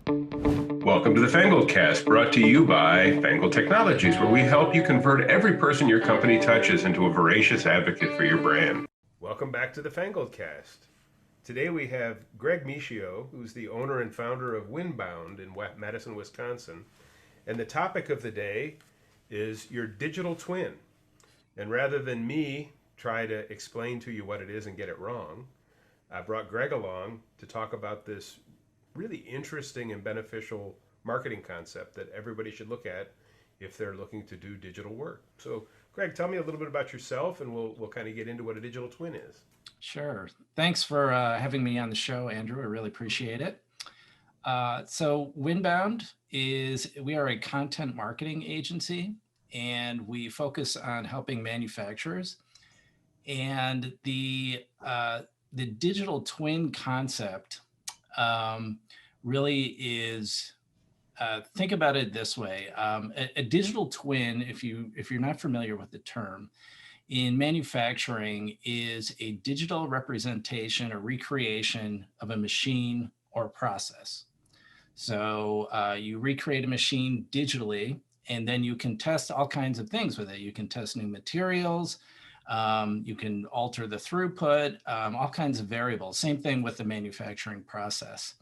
Welcome to the FangledCast, brought to you by Fangled Technologies, where we help you convert every person your company touches into a voracious advocate for your brand. Welcome back to the FangledCast. Today we have Greg Mischio, who's the owner and founder of Winbound in Madison, Wisconsin. And the topic of the day is your digital twin. And rather than me try to explain to you what it is and get it wrong, I brought Greg along to talk about this really interesting and beneficial marketing concept that everybody should look at if they're looking to do digital work. So, Greg, tell me a little bit about yourself, and we'll kind of get into what a digital twin is. Sure. Thanks for having me on the show, Andrew. I really appreciate it. So Winbound we are a content marketing agency, and we focus on helping manufacturers. And the digital twin concept really is, think about it this way. A digital twin, if you're not familiar with the term, in manufacturing is a digital representation or recreation of a machine or process. So you recreate a machine digitally, and then you can test all kinds of things with it. You can test new materials, you can alter the throughput, all kinds of variables. Same thing with the manufacturing process.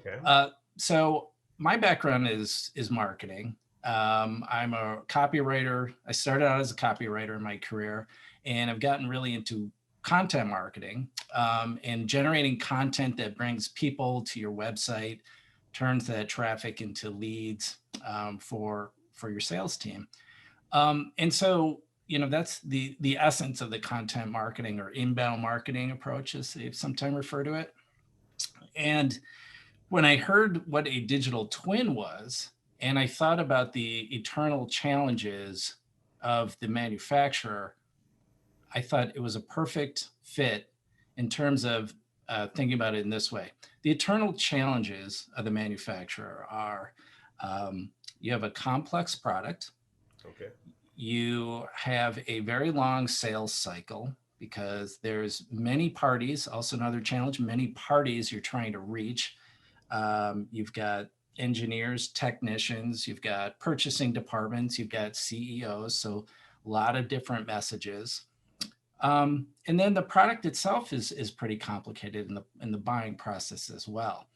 Okay. So my background is marketing. I'm a copywriter. I started out as a copywriter in my career, and I've gotten really into content marketing and generating content that brings people to your website, turns that traffic into leads for your sales team. And so, that's the essence of the content marketing or inbound marketing approach, as they sometimes refer to it. And when I heard what a digital twin was, and I thought about the eternal challenges of the manufacturer, I thought it was a perfect fit in terms of thinking about it in this way. The eternal challenges of the manufacturer are you have a complex product. Okay. You have a very long sales cycle because there's many parties, also another challenge, many parties you're trying to reach. You've got engineers, technicians, you've got purchasing departments, you've got CEOs, so a lot of different messages. And then the product itself is pretty complicated in the buying process as well.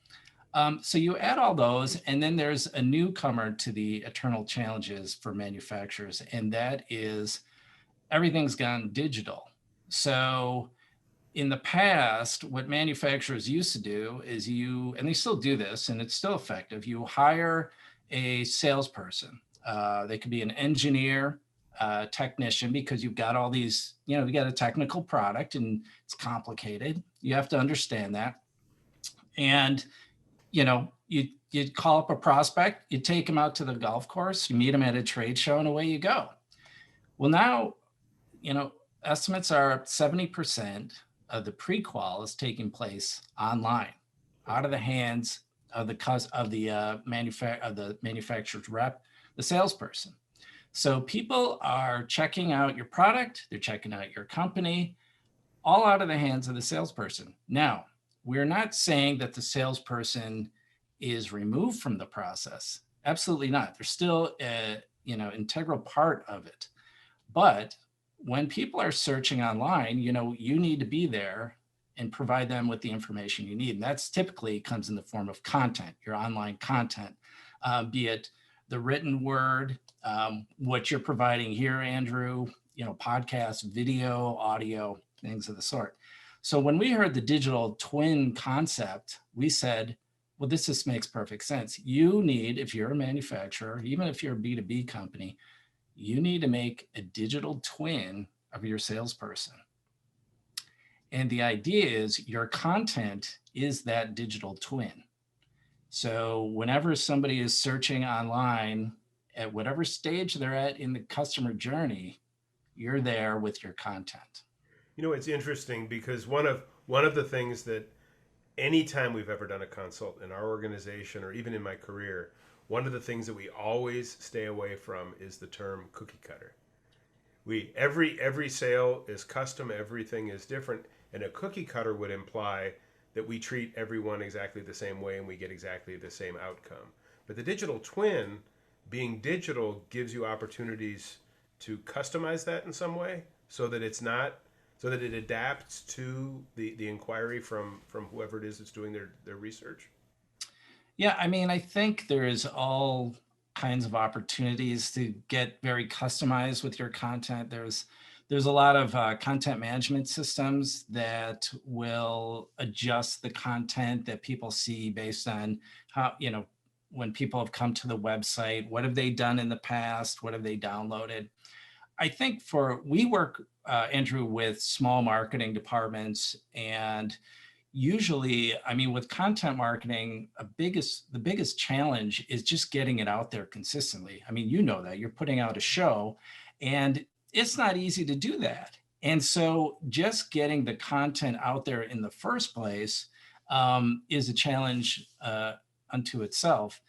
So you add all those, and then there's a newcomer to the eternal challenges for manufacturers, and that is everything's gone digital. So in the past, what manufacturers used to do is and they still do this, and it's still effective, you hire a salesperson. They could be an engineer, technician, because you've got all these, you got a technical product and it's complicated. You have to understand that. And you call up a prospect, you take them out to the golf course, you meet them at a trade show, and away you go. Well, now, estimates are 70% of the pre-qual is taking place online, out of the hands of the manufacturer's rep, the salesperson. So people are checking out your product, they're checking out your company, all out of the hands of the salesperson. Now, we're not saying that the salesperson is removed from the process. Absolutely not. They're still an integral part of it. But when people are searching online, you need to be there and provide them with the information you need. And that's typically comes in the form of content, your online content, be it the written word, what you're providing here, Andrew, podcasts, video, audio, things of the sort. So when we heard the digital twin concept, we said, well, this just makes perfect sense. You need, if you're a manufacturer, even if you're a B2B company, you need to make a digital twin of your salesperson. And the idea is your content is that digital twin. So whenever somebody is searching online at whatever stage they're at in the customer journey, you're there with your content. It's interesting because one of the things that anytime we've ever done a consult in our organization or even in my career, one of the things that we always stay away from is the term cookie cutter. Every sale is custom, everything is different, and a cookie cutter would imply that we treat everyone exactly the same way and we get exactly the same outcome. But the digital twin, being digital, gives you opportunities to customize that in some way so that it's not so that it adapts to the inquiry from whoever it is that's doing their research. Yeah, I mean, I think there's all kinds of opportunities to get very customized with your content. There's a lot of content management systems that will adjust the content that people see based on how, when people have come to the website, what have they done in the past, what have they downloaded. I think we work, Andrew, with small marketing departments, and usually, I mean, with content marketing, the biggest challenge is just getting it out there consistently. I mean, you know that you're putting out a show, and it's not easy to do that. And so, just getting the content out there in the first place is a challenge unto itself.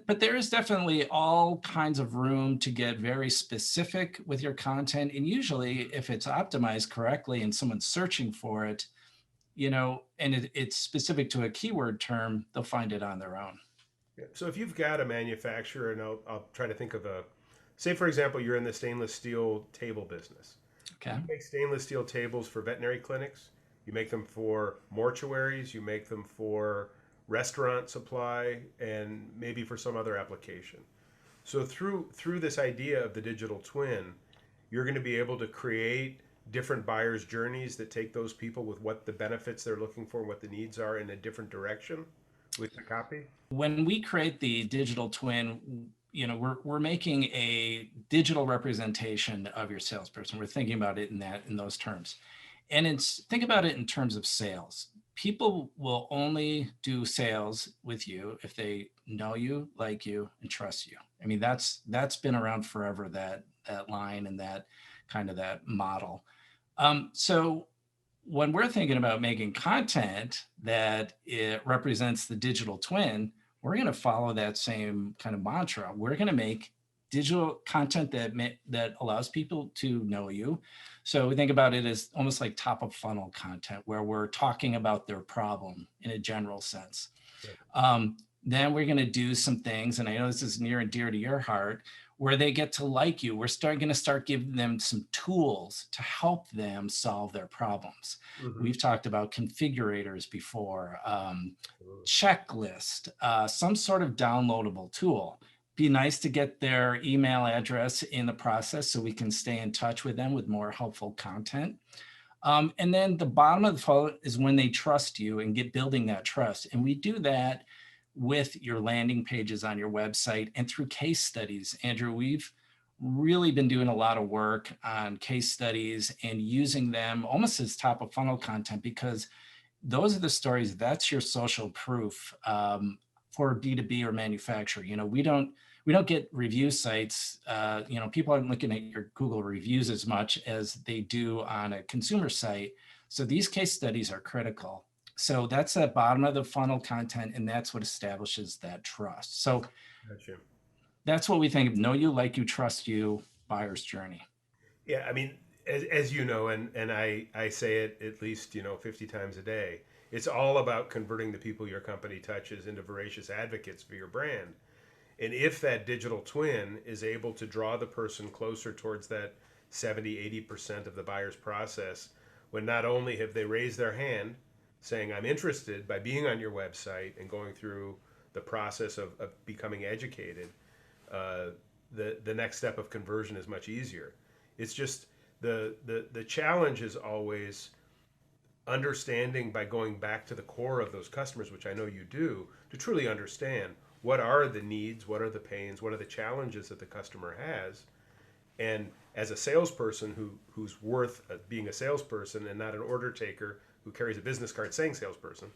But there is definitely all kinds of room to get very specific with your content. And usually, if it's optimized correctly and someone's searching for it, and it's specific to a keyword term, they'll find it on their own. Yeah. So if you've got a manufacturer, and I'll try to think of say for example, you're in the stainless steel table business. Okay. You make stainless steel tables for veterinary clinics. You make them for mortuaries. You make them for restaurant supply, and maybe for some other application. So through this idea of the digital twin, you're going to be able to create different buyers' journeys that take those people with what the benefits they're looking for, what the needs are, in a different direction with the copy. When we create the digital twin, we're making a digital representation of your salesperson. We're thinking about it in those terms. And think about it in terms of sales. People will only do sales with you if they know you, like you, and trust you. I mean, that's been around forever, that line and that kind of that model. So when we're thinking about making content that it represents the digital twin, we're going to follow that same kind of mantra. We're going to make digital content that allows people to know you. So we think about it as almost like top of funnel content, where we're talking about their problem in a general sense. Then we're going to do some things, and I know this is near and dear to your heart, where they get to like you. We're going to start giving them some tools to help them solve their problems. Mm-hmm. We've talked about configurators before, checklist, some sort of downloadable tool. Be nice to get their email address in the process so we can stay in touch with them with more helpful content. And then the bottom of the funnel is when they trust you and get building that trust. And we do that with your landing pages on your website and through case studies. Andrew, we've really been doing a lot of work on case studies and using them almost as top of funnel content, because those are the stories, that's your social proof for B2B or manufacturer. We don't get review sites. People aren't looking at your Google reviews as much as they do on a consumer site. So these case studies are critical. So that's the bottom of the funnel content, and that's what establishes that trust. So Gotcha. That's what we think of know you, like you, trust you, buyer's journey. Yeah, I mean, as you know, and I say it at least 50 times a day, it's all about converting the people your company touches into voracious advocates for your brand. And if that digital twin is able to draw the person closer towards that 70-80% of the buyer's process, when not only have they raised their hand saying, I'm interested, by being on your website and going through the process of becoming educated, the next step of conversion is much easier. It's just the challenge is always understanding, by going back to the core of those customers, which I know you do, to truly understand what are the needs, what are the pains, what are the challenges that the customer has. And as a salesperson who's worth being a salesperson and not an order taker who carries a business card saying salesperson,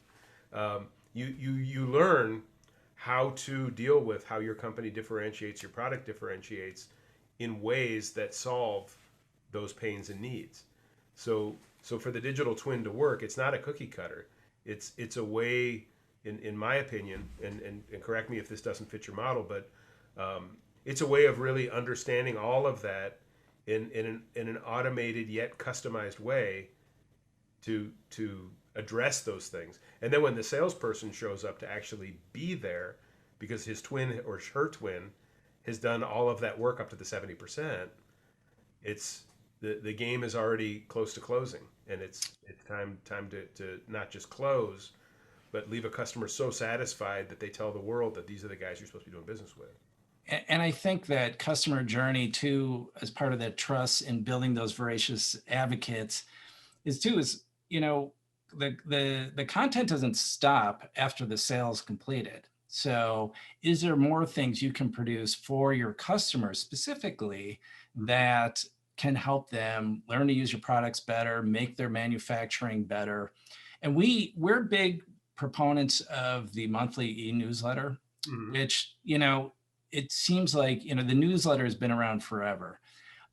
you learn how to deal with how your company differentiates, your product differentiates in ways that solve those pains and needs. So for the digital twin to work, it's not a cookie cutter. It's a way, in my opinion, and correct me if this doesn't fit your model, but it's a way of really understanding all of that in an automated yet customized way to address those things. And then when the salesperson shows up to actually be there because his twin or her twin has done all of that work up to the 70%, it's the game is already close to closing, and it's time to not just close, but leave a customer so satisfied that they tell the world that these are the guys you're supposed to be doing business with. And I think that customer journey too, as part of that trust in building those voracious advocates, is the content doesn't stop after the sale is completed. So is there more things you can produce for your customers specifically that can help them learn to use your products better, make their manufacturing better? And we're big proponents of the monthly e-newsletter, Mm-hmm. which, it seems like, the newsletter has been around forever.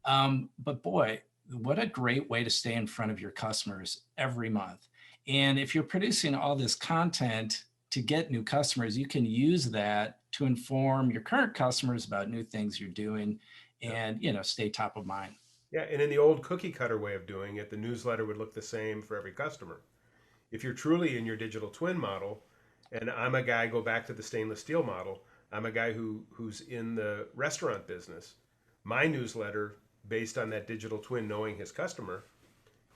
But boy, what a great way to stay in front of your customers every month. And if you're producing all this content to get new customers, you can use that to inform your current customers about new things you're doing Yeah. and, stay top of mind. Yeah, and in the old cookie cutter way of doing it, the newsletter would look the same for every customer. If you're truly in your digital twin model, and I'm a guy, go back to the stainless steel model, I'm a guy who's in the restaurant business. My newsletter, based on that digital twin knowing his customer,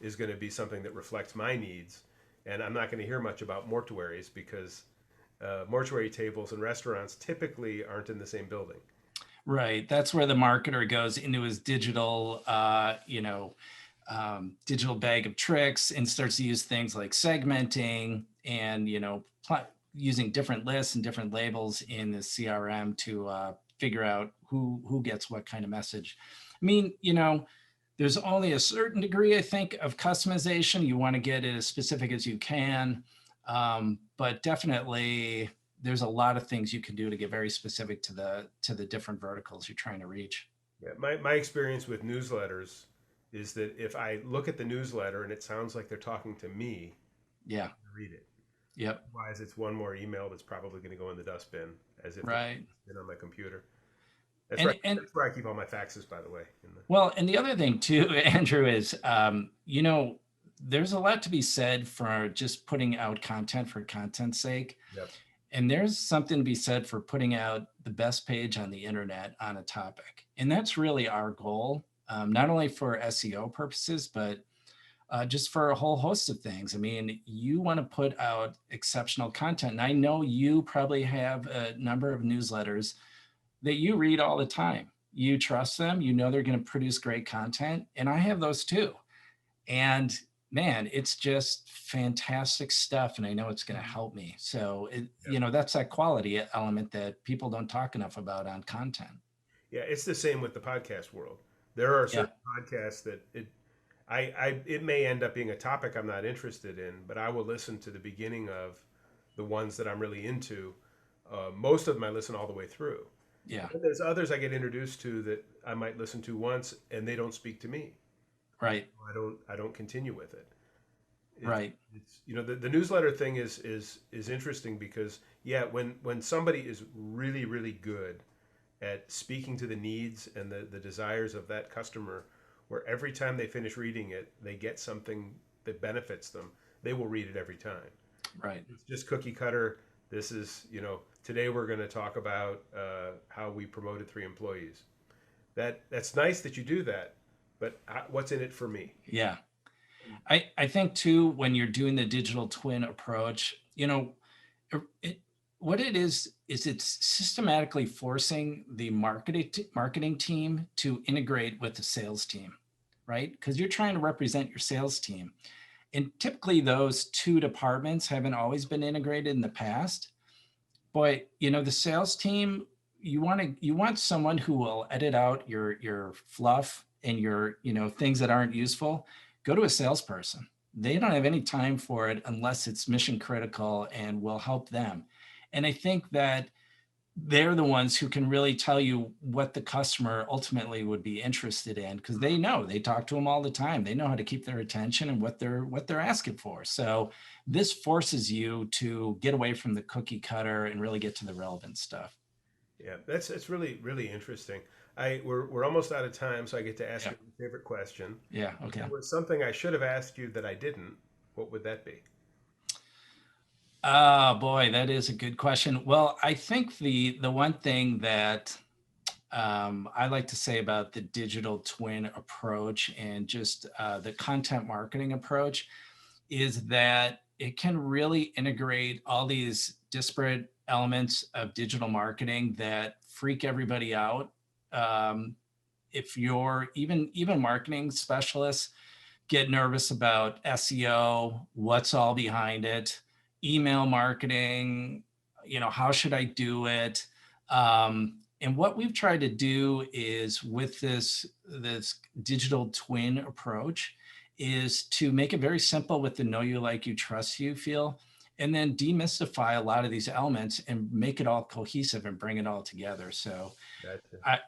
is going to be something that reflects my needs. And I'm not going to hear much about mortuaries because mortuary tables and restaurants typically aren't in the same building. Right. That's where the marketer goes into his digital, digital bag of tricks and starts to use things like segmenting and, using different lists and different labels in the CRM to figure out who gets what kind of message. I mean, there's only a certain degree, I think, of customization. You want to get it as specific as you can, but definitely there's a lot of things you can do to get very specific to the different verticals you're trying to reach. Yeah, my experience with newsletters is that if I look at the newsletter and it sounds like they're talking to me, Yeah. I read it. Yep. Otherwise, it's one more email that's probably going to go in the dustbin, as if Right. it's been on my computer. That's And right. and That's where I keep all my faxes, by the way. well, and the other thing too, Andrew, is there's a lot to be said for just putting out content for content's sake. Yep. And there's something to be said for putting out the best page on the internet on a topic. And that's really our goal, not only for SEO purposes, but just for a whole host of things. I mean, you want to put out exceptional content. And I know you probably have a number of newsletters that you read all the time. You trust them, they're going to produce great content. And I have those too. And man, it's just fantastic stuff. And I know it's going to help me. So, that's that quality element that people don't talk enough about on content. Yeah, it's the same with the podcast world. There are Yeah. certain podcasts that it may end up being a topic I'm not interested in, but I will listen to the beginning of the ones that I'm really into. Most of them I listen all the way through. Yeah. And there's others I get introduced to that I might listen to once and they don't speak to me. Right. I don't continue with it. Right. It's the newsletter thing is interesting because when somebody is really really good at speaking to the needs and the desires of that customer, where every time they finish reading it they get something that benefits them, they will read it every time. Right. It's just cookie cutter. This is today we're going to talk about how we promoted 3 employees. That's nice that you do that, but what's in it for me? Yeah. I think too, when you're doing the digital twin approach, what it is it's systematically forcing the marketing team to integrate with the sales team, right? Because you're trying to represent your sales team. And typically those two departments haven't always been integrated in the past. But the sales team, you want someone who will edit out your fluff and your things that aren't useful. Go to a salesperson. They don't have any time for it unless it's mission critical and will help them. And I think that they're the ones who can really tell you what the customer ultimately would be interested in, because they talk to them all the time. They know how to keep their attention and what they're asking for. So this forces you to get away from the cookie cutter and really get to the relevant stuff. Yeah, that's really really interesting. We're almost out of time, so I get to ask Yeah. you your favorite question. Yeah. If Okay. there was something I should have asked you that I didn't, what would that be? Oh boy, that is a good question. Well, I think the one thing that I like to say about the digital twin approach and just the content marketing approach is that it can really integrate all these disparate elements of digital marketing that freak everybody out. Um, if you're even marketing specialists get nervous about SEO, what's all behind it, email marketing, how should I do it? And what we've tried to do is with this digital twin approach is to make it very simple with the know you, like you, trust you feel, and then demystify a lot of these elements and make it all cohesive and bring it all together. So Gotcha.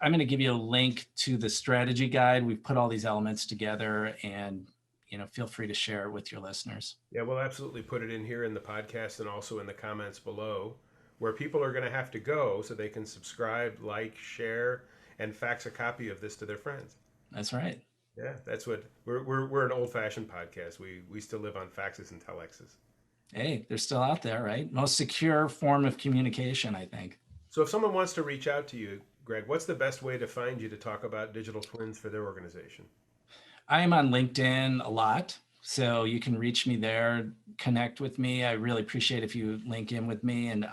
I'm going to give you a link to the strategy guide. We've put all these elements together, and feel free to share it with your listeners. Yeah, we'll absolutely put it in here in the podcast and also in the comments below where people are going to have to go so they can subscribe, like, share, and fax a copy of this to their friends. That's right. Yeah, that's what we're an old-fashioned podcast. We still live on faxes and telexes. Hey, they're still out there, right? Most secure form of communication, I think. So if someone wants to reach out to you, Greg, what's the best way to find you to talk about digital twins for their organization? I am on LinkedIn a lot, so you can reach me there, connect with me. I really appreciate if you link in with me. And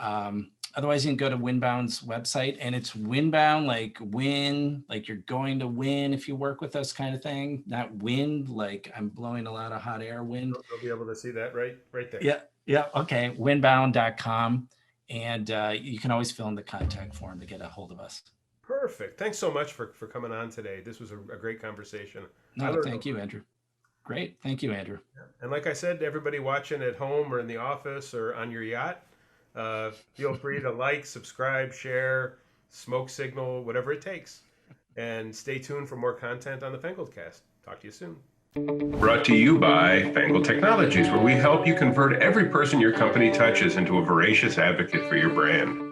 otherwise, you can go to Winbound's website, and it's Winbound, like win, like you're going to win if you work with us kind of thing, not wind, like I'm blowing a lot of hot air wind. They'll be able to see that right there. Yeah. Yeah. Okay. Winbound.com. And you can always fill in the contact form to get a hold of us. Perfect. Thanks so much for coming on today. This was a great conversation. No, thank you, Andrew. Great. Thank you, Andrew. And like I said, to everybody watching at home or in the office or on your yacht, feel free to like, subscribe, share, smoke signal, whatever it takes. And stay tuned for more content on the FangledCast. Talk to you soon. Brought to you by Fangled Technologies, where we help you convert every person your company touches into a voracious advocate for your brand.